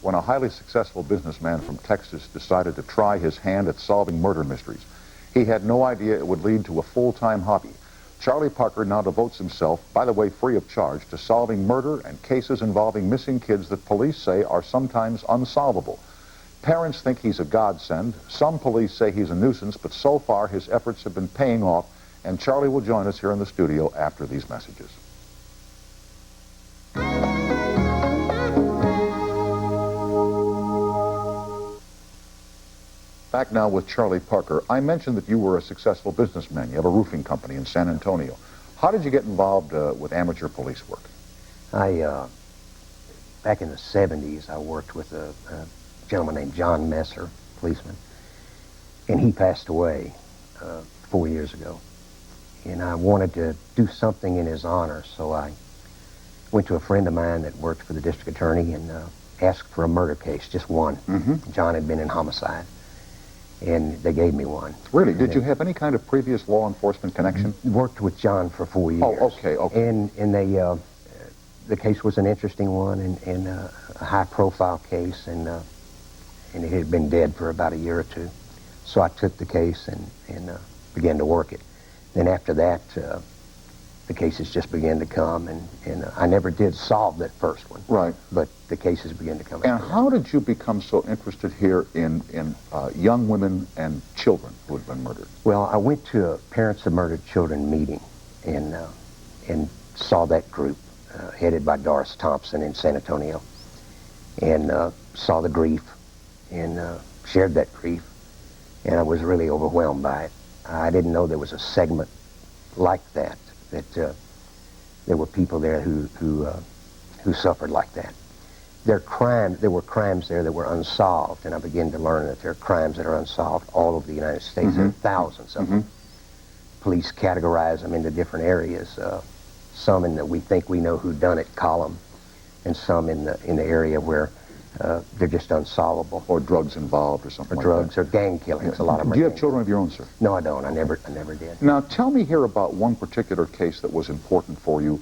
when a highly successful businessman from Texas decided to try his hand at solving murder mysteries. He had no idea it would lead to a full-time hobby. Charlie Parker now devotes himself, by the way free of charge, to solving murder and cases involving missing kids that police say are sometimes unsolvable. Parents think he's a godsend. Some police say he's a nuisance, but so far his efforts have been paying off, and Charlie will join us here in the studio after these messages. Back now with Charlie Parker. I mentioned that you were a successful businessman. You have a roofing company in San Antonio. How did you get involved with amateur police work? Back in the 70s, I worked with a gentleman named John Messer, policeman, and he passed away 4 years ago. And I wanted to do something in his honor, so I went to a friend of mine that worked for the district attorney and asked for a murder case, just one. John had been in homicide, and they gave me one. Really? Did you have any kind of previous law enforcement connection? Worked with John for 4 years. Oh, okay. And they, the case was an interesting one and a high-profile case, and it had been dead for about a year or two. So I took the case and began to work it. Then after that, the cases just began to come, and I never did solve that first one. Right. But the cases began to come. And how did you become so interested here in young women and children who had been murdered? Well, I went to a Parents of Murdered Children meeting and saw that group headed by Doris Thompson in San Antonio, and saw the grief and shared that grief, and I was really overwhelmed by it. I didn't know there was a segment like that there were people there who suffered like that. There were crimes there that were unsolved, and I began to learn that there are crimes that are unsolved all over the United States. There are thousands of them. Police categorize them into different areas. Some in the we think we know who done it column, and some in the area where they're just unsolvable. Or drugs involved or something like that. Or drugs or gang killings. A lot of them. Do you have children of your own, sir? No, I don't. I never did. Now, tell me here about one particular case that was important for you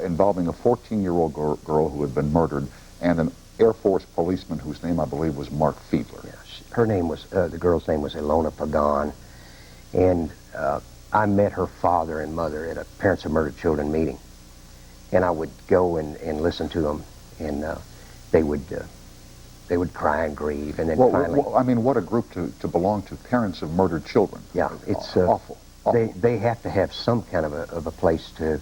involving a 14-year-old girl who had been murdered and an Air Force policeman whose name I believe was Mark Fiedler. Yes. Her name was, the girl's name was Ilona Pagan, and I met her father and mother at a Parents of Murdered Children meeting, and I would go and listen to them, and they would cry and grieve, and then finally... I mean, what a group to belong to, Parents of Murdered Children. Yeah, it's... awful. They have to have some kind of a place to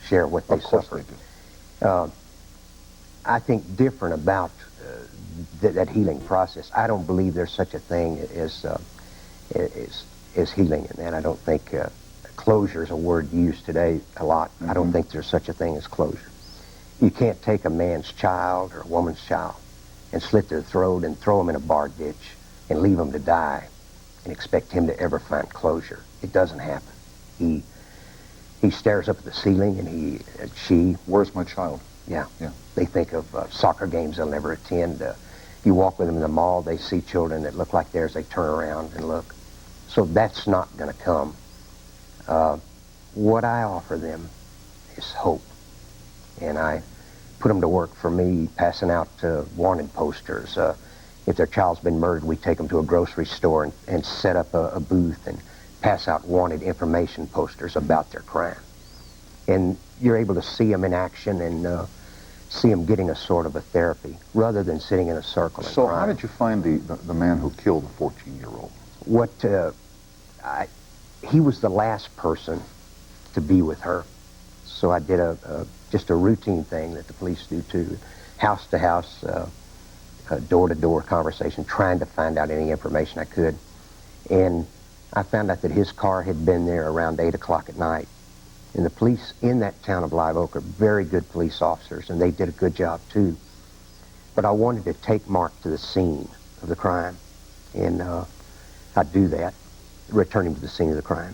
share what they suffered. Of course they do. I think different about that healing process. I don't believe there's such a thing as healing in that. I don't think closure is a word used today a lot. I don't think there's such a thing as closure. You can't take a man's child or a woman's child and slit their throat and throw them in a bar ditch and leave them to die and expect him to ever find closure. It doesn't happen. He stares up at the ceiling and she... Where's my child? Yeah. They think of soccer games they'll never attend. You walk with them in the mall, they see children that look like theirs, they turn around and look. So that's not going to come. What I offer them is hope. And I put them to work for me, passing out wanted posters. If their child's been murdered, we take them to a grocery store and set up a booth and pass out wanted information posters about their crime. And you're able to see them in action and see them getting a sort of a therapy rather than sitting in a circle and So crying. how did you find the man who killed the 14-year-old? He was the last person to be with her. So I did just a routine thing that the police do too, house to house, door-to-door conversation, trying to find out any information I could. And I found out that his car had been there around 8 o'clock at night. And the police in that town of Live Oak are very good police officers, and they did a good job too. But I wanted to take Mark to the scene of the crime, and I'd do that, return him to the scene of the crime.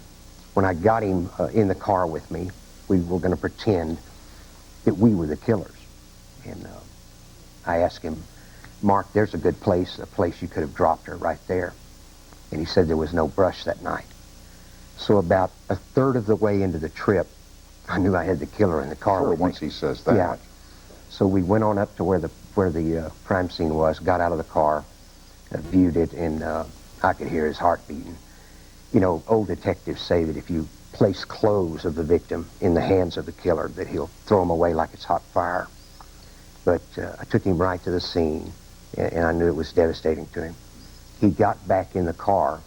When I got him in the car with me, we were going to pretend that we were the killers. And I asked him, Mark, there's a good place, a place you could have dropped her right there. And he said there was no brush that night. So about a third of the way into the trip, I knew I had the killer in the car with me. Once he says that. Yeah. So we went on up to where the where the crime scene was, got out of the car, viewed it, and I could hear his heart beating. You know, old detectives say that if you place clothes of the victim in the hands of the killer, that he'll throw them away like it's hot fire. But I took him right to the scene, and I knew it was devastating to him. He got back in the car.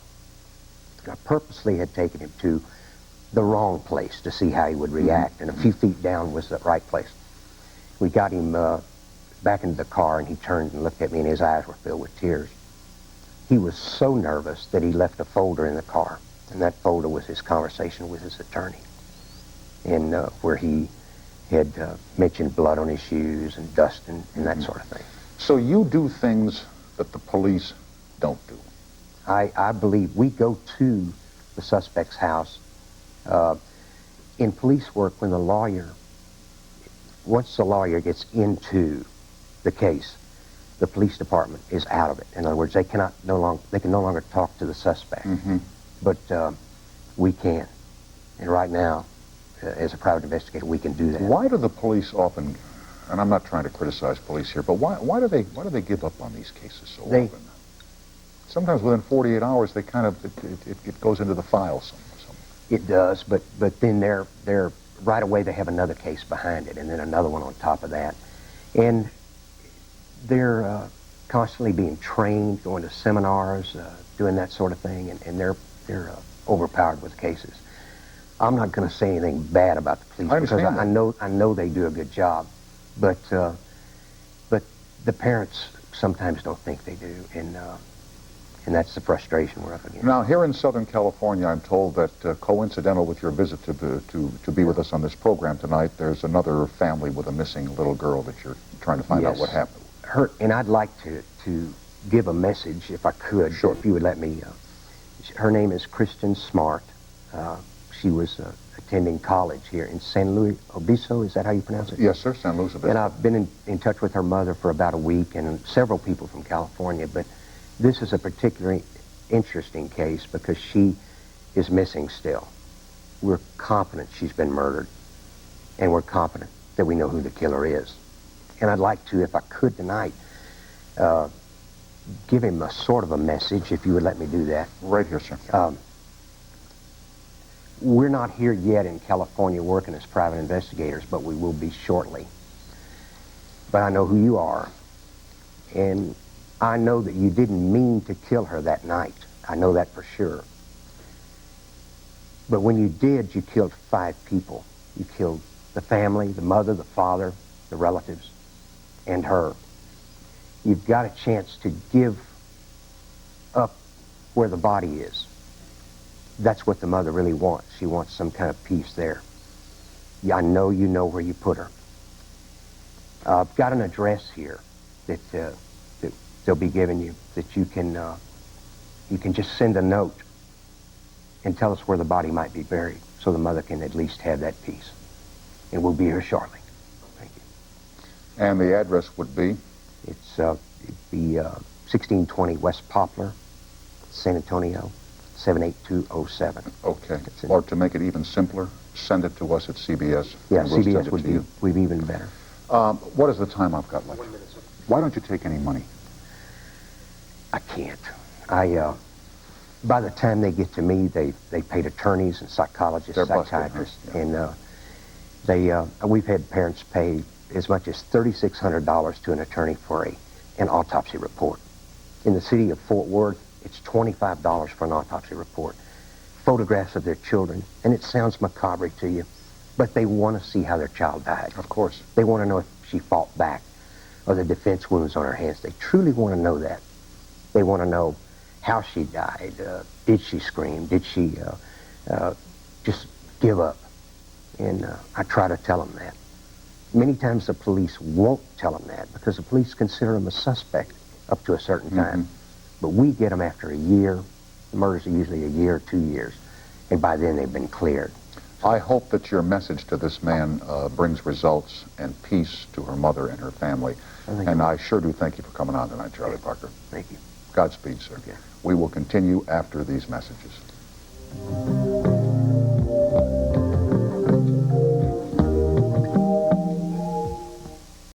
I purposely had taken him to the wrong place to see how he would react, and a few feet down was the right place. We got him back into the car, and he turned and looked at me, and his eyes were filled with tears. He was so nervous that he left a folder in the car, and that folder was his conversation with his attorney, and where he had mentioned blood on his shoes and dust and that sort of thing. So you do things that the police don't do? I believe we go to the suspect's house. In police work, when once the lawyer gets into the case, the police department is out of it. In other words, they can no longer talk to the suspect. But we can. And right now, as a private investigator, we can do that. Why do the police often, and I'm not trying to criticize police here, but why do they give up on these cases so often? Sometimes within 48 hours, they kind of, it goes into the file somewhere. It does, but then they're right away they have another case behind it, and then another one on top of that. And they're constantly being trained, going to seminars, doing that sort of thing, and they're overpowered with cases. I'm not going to say anything bad about the police because I know they do a good job, but the parents sometimes don't think they do, and that's the frustration we're up against. Now, here in Southern California, I'm told that coincidental with your visit to be with us on this program tonight, there's another family with a missing little girl that you're trying to find out what happened. And I'd like to give a message, if I could, sure, if you would let me. Her name is Kristen Smart. She was attending college here in San Luis Obispo. Is that how you pronounce it? Yes, sir, San Luis Obispo. And I've been in touch with her mother for about a week, and several people from California, but this is a particularly interesting case because she is missing still. We're confident she's been murdered, and we're confident that we know who the killer is. And I'd like to, if I could tonight, give him a sort of a message, if you would let me do that. Right here, sir. We're not here yet in California working as private investigators, but we will be shortly. But I know who you are, and I know that you didn't mean to kill her that night. I know that for sure. But when you did, you killed 5 people. You killed the family, the mother, the father, the relatives, and her. You've got a chance to give up where the body is. That's what the mother really wants. She wants some kind of peace there. Yeah, I know you know where you put her. I've got an address here that they'll be giving you, that you can just send a note and tell us where the body might be buried, so the mother can at least have that peace. And we'll be here shortly. Thank you. And the address would be? It's 1620 West Poplar, San Antonio, 78207. Okay. Or to make it even simpler, send it to us at CBS. Yeah, we'll CBS would be even better. What is the time I've got left? 1 minute, sir. Why don't you take any money? I can't. By the time they get to me, they paid attorneys and psychologists, psychiatrists, and we've had parents pay as much as $3,600 to an attorney for an autopsy report. In the city of Fort Worth, it's $25 for an autopsy report. Photographs of their children, and it sounds macabre to you, but they want to see how their child died. Of course. They want to know if she fought back or the defense wounds on her hands. They truly want to know that. They want to know how she died. Did she scream? Did she just give up? And I try to tell them that. Many times the police won't tell them that because the police consider them a suspect up to a certain time. But we get them after a year. The murders are usually a year or 2 years. And by then they've been cleared. I hope that your message to this man brings results and peace to her mother and her family. And I sure do thank you for coming on tonight, Charlie Parker. Thank you. Godspeed, sir. Okay. We will continue after these messages.